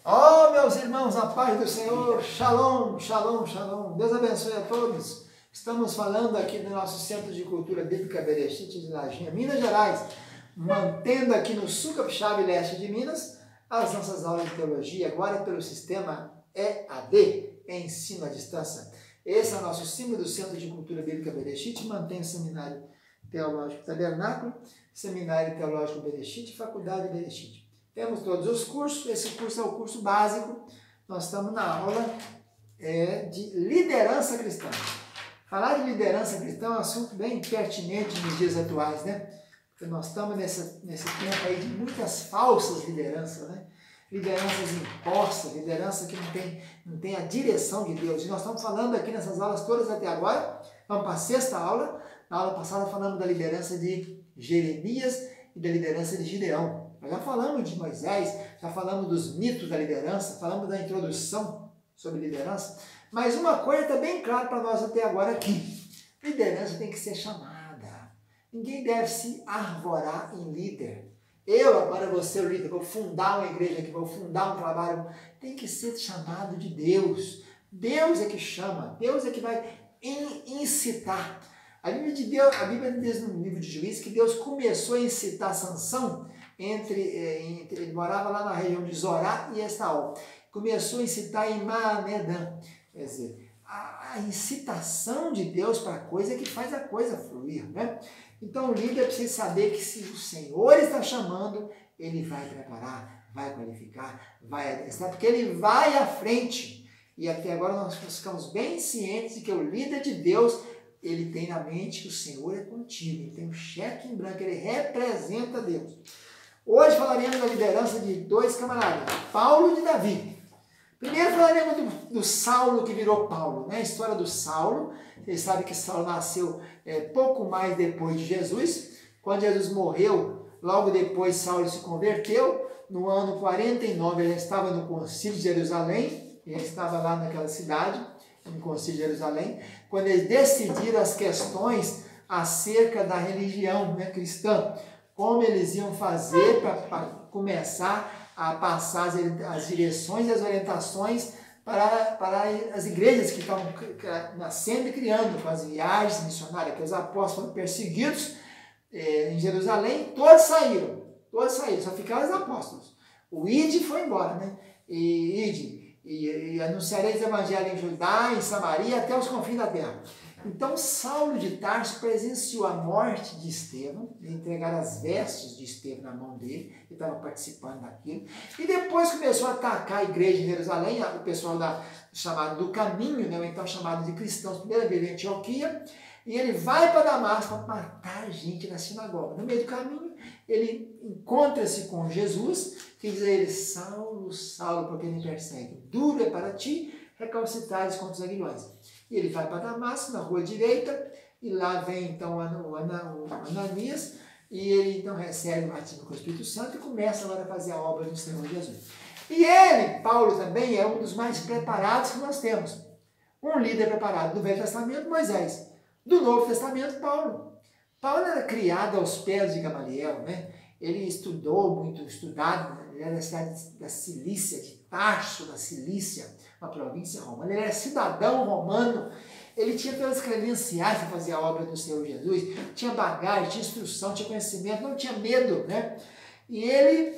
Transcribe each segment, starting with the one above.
Oh, meus irmãos, a paz do Senhor, shalom, shalom, shalom. Deus abençoe a todos. Estamos falando aqui do nosso Centro de Cultura Bíblica Berechit de Lajinha, Minas Gerais, mantendo aqui no sul capixaba e leste de Minas as nossas aulas de teologia, agora pelo sistema EAD, Ensino à Distância. Esse é o nosso símbolo do Centro de Cultura Bíblica Berechit, mantém o Seminário Teológico Tabernáculo, Seminário Teológico Berechit e Faculdade Berechit. Temos todos os cursos, esse curso é o curso básico, nós estamos na aula de liderança cristã. Falar de liderança cristã é um assunto bem pertinente nos dias atuais, né? Porque nós estamos nesse tempo aí de muitas falsas lideranças, né? Lideranças impostas, liderança que não tem a direção de Deus. E nós estamos falando aqui nessas aulas todas até agora, vamos para a sexta aula. Na aula passada falamos da liderança de Jeremias e da liderança de Gideão. Nós já falamos de Moisés, já falamos dos mitos da liderança, falamos da introdução sobre liderança, mas uma coisa está bem clara para nós até agora aqui. Liderança tem que ser chamada. Ninguém deve se arvorar em líder. Eu agora vou ser o líder, vou fundar uma igreja aqui, vou fundar um trabalho. Tem que ser chamado de Deus. Deus é que chama, Deus é que vai incitar. A Bíblia diz no livro de Juízes que Deus começou a incitar Sansão ele morava lá na região de Zorá e Estaol. Começou a incitar em Maanedã. Quer dizer, a incitação de Deus para a coisa é que faz a coisa fluir, né? Então o líder precisa saber que se o Senhor está chamando, ele vai preparar, vai qualificar, vai adestrar, porque ele vai à frente. E até agora nós ficamos bem cientes de que o líder de Deus, ele tem na mente que o Senhor é contigo, ele tem um cheque em branco, ele representa Deus. Hoje falaremos da liderança de dois camaradas, Paulo e Davi. Primeiro falaremos do Saulo que virou Paulo, né? A história do Saulo. Vocês sabem que Saulo nasceu pouco mais depois de Jesus. Quando Jesus morreu, logo depois Saulo se converteu. No ano 49 ele já estava no Concílio de Jerusalém. Ele estava lá naquela cidade, no Concílio de Jerusalém, quando eles decidiram as questões acerca da religião, né, cristã. Como eles iam fazer para começar a passar as direções e as orientações para as igrejas que estavam nascendo e criando, com as viagens missionárias, que os apóstolos foram perseguidos em Jerusalém, todos saíram, só ficaram os apóstolos. O Ide foi embora, né? E anunciareis o evangelho em Judá, em Samaria, até os confins da terra. Então Saulo de Tarso presenciou a morte de Estevão, entregaram as vestes de Estevão na mão dele, ele estava participando daquilo, e depois começou a atacar a igreja em Jerusalém, o pessoal chamado do caminho, né, ou então chamado de cristãos, primeira vez em Antioquia, e ele vai para Damasco para matar gente na sinagoga. No meio do caminho, ele encontra-se com Jesus, que diz a ele: Saulo, Saulo, porque me persegue? Duro é para ti recalcitrares contra os aguilhões. E ele vai para Damasco, na rua direita, e lá vem então o Ananias, e ele então recebe o batismo com o Espírito Santo e começa agora a fazer a obra do Senhor Jesus. E ele, Paulo, também é um dos mais preparados que nós temos. Um líder preparado do Velho Testamento, Moisés. Do Novo Testamento, Paulo. Paulo era criado aos pés de Gamaliel, né? Ele estudou muito, ele era da cidade da Cilícia, de Tarso, da Cilícia, uma província romana. Ele era cidadão romano, ele tinha todas as credenciais para fazer a obra do Senhor Jesus, tinha bagagem, tinha instrução, tinha conhecimento, não tinha medo, né? E ele,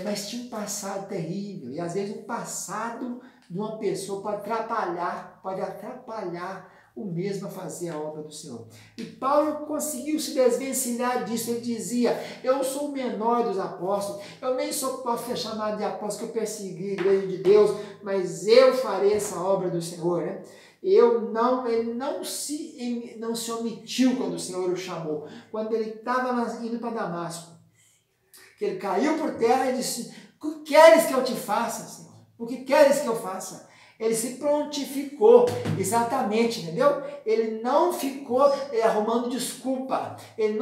mas tinha um passado terrível, e às vezes um passado de uma pessoa pode atrapalhar o mesmo a fazer a obra do Senhor. E Paulo conseguiu se desvencilhar disso. Ele dizia: eu sou o menor dos apóstolos, eu nem posso ser chamado de apóstolo, que eu persegui a igreja de Deus, mas eu farei essa obra do Senhor, né? Ele não se omitiu quando o Senhor o chamou. Quando ele estava indo para Damasco, que ele caiu por terra e disse: o que queres que eu te faça, Senhor? O que queres que eu faça? Ele se prontificou, exatamente, entendeu? Ele não ficou arrumando desculpa. Ele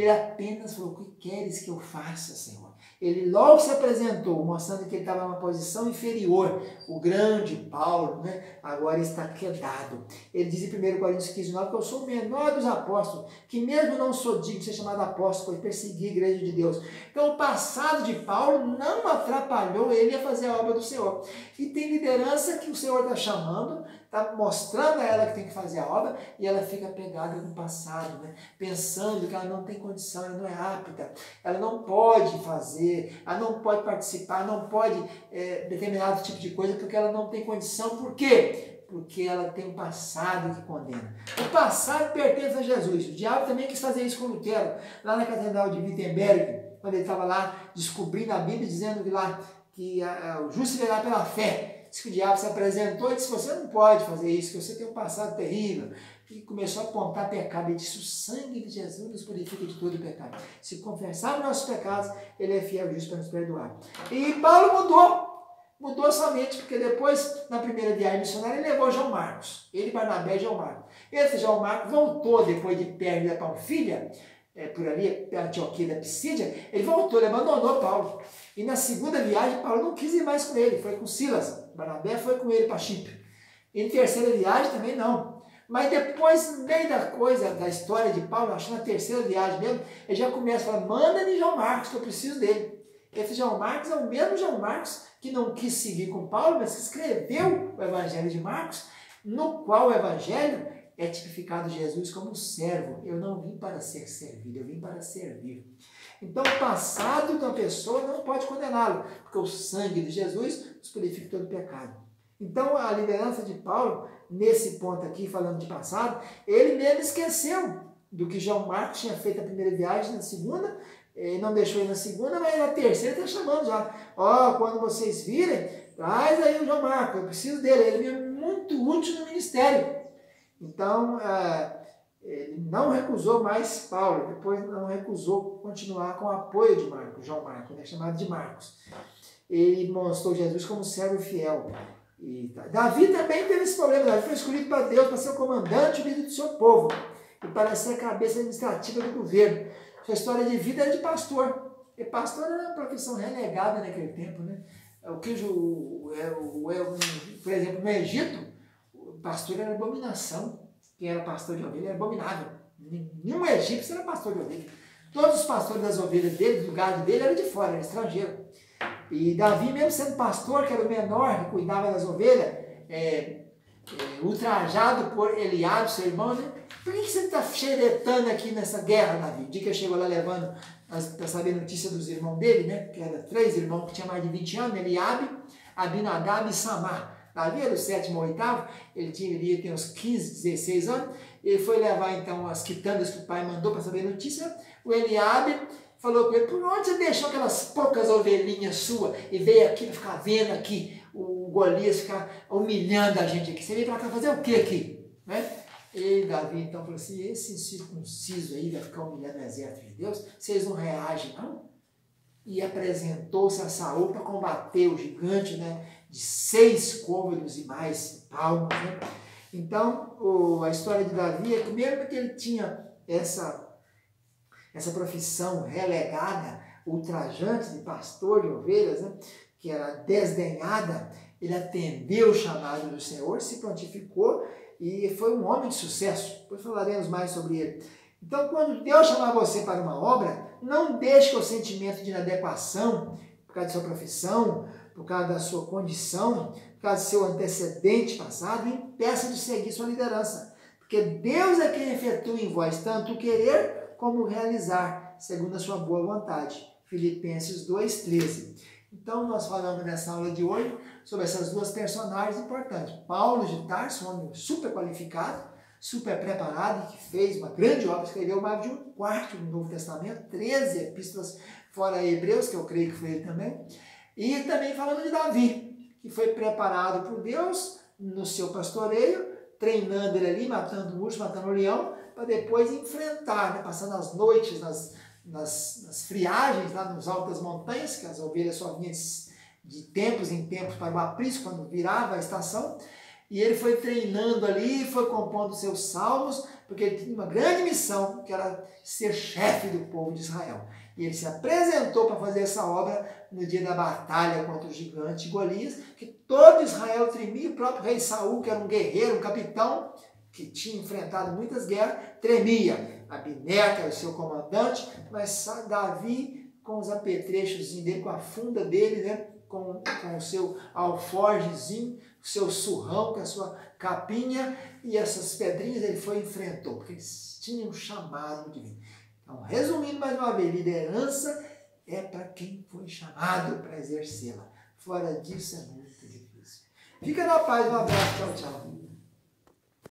apenas falou: o que queres que eu faça, Senhor? Ele logo se apresentou, mostrando que ele estava numa posição inferior. O grande Paulo, né, agora está quedado. Ele diz em 1 Coríntios 15:9 que eu sou o menor dos apóstolos, que mesmo não sou digno de ser chamado apóstolo, pois persegui a igreja de Deus. Então o passado de Paulo não atrapalhou ele a fazer a obra do Senhor. E tem liderança que o Senhor está chamando, está mostrando a ela que tem que fazer a obra, e ela fica pegada no passado, né? Pensando que ela não tem condição, ela não é apta, ela não pode fazer, ela não pode participar, não pode determinado tipo de coisa, porque ela não tem condição. Por quê? Porque ela tem um passado que condena. O passado pertence a Jesus. O diabo também quis fazer isso com Lutero, lá na Catedral de Wittenberg, quando ele estava lá descobrindo a Bíblia, dizendo que o justo verá pela fé. Diz que o diabo se apresentou e disse: você não pode fazer isso, que você tem um passado terrível. E começou a apontar pecado. Ele disse: o sangue de Jesus nos purifica de todo pecado. Se confessarmos nossos pecados, ele é fiel e justo para nos perdoar. E Paulo mudou somente porque depois, na primeira viagem missionária, ele levou João Marcos. Ele, Barnabé e João Marcos. Esse João Marcos voltou depois de Pérgamo da Panfilha, por ali, pela Antioquia da Pisídia. Ele voltou, ele abandonou Paulo. E na segunda viagem, Paulo não quis ir mais com ele, foi com Silas. Barnabé foi com ele para Chipre. E na terceira viagem também não. Mas depois, no meio da história de Paulo, acho que na terceira viagem mesmo, ele já começa a falar: manda-me João Marcos, que eu preciso dele. Esse João Marcos é o mesmo João Marcos que não quis seguir com Paulo, mas que escreveu o Evangelho de Marcos, no qual o Evangelho é tipificado Jesus como um servo. Eu não vim para ser servido, eu vim para servir. Então, o passado de uma pessoa não pode condená-lo, porque o sangue de Jesus nos purifica de todo pecado. Então, a liderança de Paulo, nesse ponto aqui, falando de passado, ele mesmo esqueceu do que João Marcos tinha feito a primeira viagem, na segunda, não deixou ele na segunda, mas na terceira está chamando já. Quando vocês virem, traz aí o João Marcos, eu preciso dele, ele é muito útil no ministério. Então, ele não recusou mais Paulo, depois não recusou continuar com o apoio de Marcos, João Marcos, é chamado de Marcos. Ele mostrou Jesus como servo fiel. Davi também teve esse problema. Davi foi escolhido para Deus para ser o comandante unido do seu povo e para ser a cabeça administrativa do governo. Sua história de vida era de pastor. E pastor era uma profissão relegada naquele tempo, né? Por exemplo, no Egito, o pastor era abominação. Quem era pastor de ovelha era abominável. Nenhum egípcio era pastor de ovelha. Todos os pastores das ovelhas dele, do gado dele, eram de fora, era estrangeiro. E Davi, mesmo sendo pastor, que era o menor, que cuidava das ovelhas, ultrajado por Eliabe, seu irmão, né? Por que você está xeretando aqui nessa guerra, Davi? O dia que eu chego lá levando para saber a notícia dos irmãos dele, né? Que eram 3 irmãos que tinham mais de 20 anos, Eliabe, Abinadab e Samar. Davi era o 7º ou 8º, ele devia ter uns 15, 16 anos. Ele foi levar então as quitandas que o pai mandou para saber a notícia. O Eliabe falou com ele: por onde você deixou aquelas poucas ovelhinhas suas e veio aqui para ficar vendo aqui o Golias ficar humilhando a gente aqui? Você veio para cá fazer o que aqui? Né? E Davi então falou assim: esse incircunciso aí vai ficar humilhando o exército de Deus? Vocês não reagem, não? E apresentou-se a Saul para combater o gigante, né, de 6 côvados e mais palmos. Né? Então, a história de Davi é que mesmo que ele tinha essa profissão relegada, ultrajante de pastor de ovelhas, né, que era desdenhada, ele atendeu o chamado do Senhor, se prontificou e foi um homem de sucesso. Depois falaremos mais sobre ele. Então, quando Deus chamar você para uma obra, não deixe que o sentimento de inadequação, por causa da sua profissão, por causa da sua condição, por causa do seu antecedente passado, impeça de seguir sua liderança. Porque Deus é quem efetua em vós tanto o querer como o realizar, segundo a sua boa vontade. Filipenses 2,13. Então, nós falamos nessa aula de hoje sobre essas 2 personagens importantes. Paulo de Tarso, um homem super qualificado, super preparado, que fez uma grande obra, escreveu mais de 1/4 do Novo Testamento, 13 epístolas, fora Hebreus, que eu creio que foi ele também. E também falando de Davi, que foi preparado por Deus no seu pastoreio, treinando ele ali, matando o urso, matando o leão, para depois enfrentar, né, passando as noites nas friagens, lá nos altos das montanhas, que as ovelhas só vinham de tempos em tempos para o aprisco, quando virava a estação. E ele foi treinando ali, foi compondo seus salmos, porque ele tinha uma grande missão, que era ser chefe do povo de Israel. E ele se apresentou para fazer essa obra no dia da batalha contra o gigante Golias, que todo Israel tremia, o próprio rei Saul, que era um guerreiro, um capitão, que tinha enfrentado muitas guerras, tremia. Abner, que era o seu comandante, mas Davi, com os apetrechos dele, com a funda dele, né? com o seu alforgezinho, o seu surrão, com a sua capinha, e essas pedrinhas ele foi e enfrentou, porque eles tinham um chamado divino. Então, resumindo mais uma vez, liderança é para quem foi chamado para exercê-la. Fora disso é muito difícil. Fica na paz, um abraço, tchau, tchau.